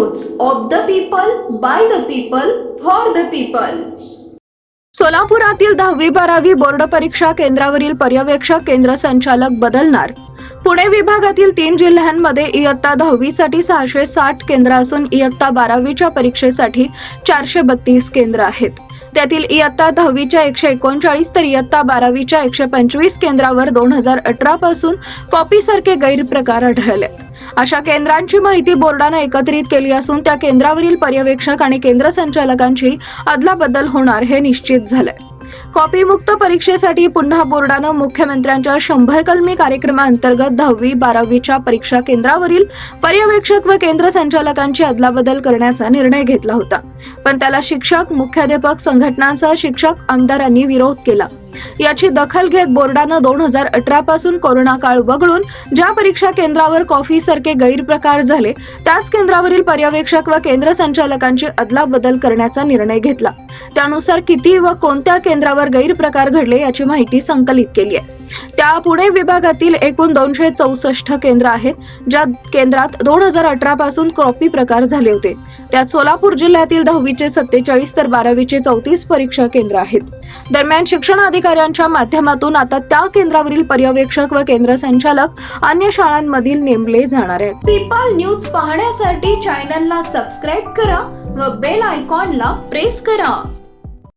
News of the people, by the people, for the people. सोलापुरातील 10वी-12वी board परीक्षा केंद्रावरील पर्यवेक्षक केंद्र संचालक बदलणार। पुणे विभागातील 3 जिल्ह्यांमध्ये इयत्ता 10वी साठी 660 केंद्र असून इयत्ता 12वीच्या परीक्षेसाठी 432 केंद्र आहेत। त्यातील इयत्ता 10वीच्या 139 तर इयत्ता 12वीच्या 125 केंद्रावर 2018 पासून कॉपीसारखे गैरप्रकार आढळले। अशा केंद्रांची माहिती बोर्डाने एकत्रित केली असून त्या केंद्रावरील पर्यवेक्षक आणि केंद्र संचालकांची अदलाबदल होणार हे निश्चित झाले। कॉपीमुक्त परीक्षेसाठी पुन्हा बोर्डाने मुख्यमंत्र्यांच्या 100 कलमी कार्यक्रमाअंतर्गत 10वी-12वीच्या परीक्षा केंद्रावरील पर्यवेक्षक व केंद्र संचालकांची अदलाबदल करण्याचा निर्णय घेतला होता, पण त्याला शिक्षक, मुख्याध्यापक संघटनांसह शिक्षक आमदारांनी विरोध केला। याची दखल घेत बोर्डाने 2018 पासून कोरोना काळ वगळून ज्या परीक्षा केंद्रावर कॉफीसारखे गैरप्रकार झाले त्याच केंद्रावरील पर्यवेक्षक व केंद्र संचालकांची अदलाबदल करण्याचा निर्णय घेतला। त्यानुसार किती व कोणत्या केंद्रावर गैरप्रकार घडले याची माहिती संकलित केली आहे। त्या पुणे विभागातील एकूण 264 केंद्र आहेत, ज्या केंद्रात 2018 पासून कॉपी प्रकार झाले होते। त्यात सोलापूर जिल्ह्यातील 10वीचे 47 तर 12वीचे 34 परीक्षा केंद्र आहेत। दरम्यान शिक्षण अधिकाऱ्यांच्या माध्यमातून आता त्या केंद्रावरील पर्यवेक्षक व केंद्र संचालक अन्य शाळांमधील नेमले जाणार आहेत। पीपल न्यूज पाहण्यासाठी चॅनलला सबस्क्राइब करा व बेल आयकॉनला प्रेस करा।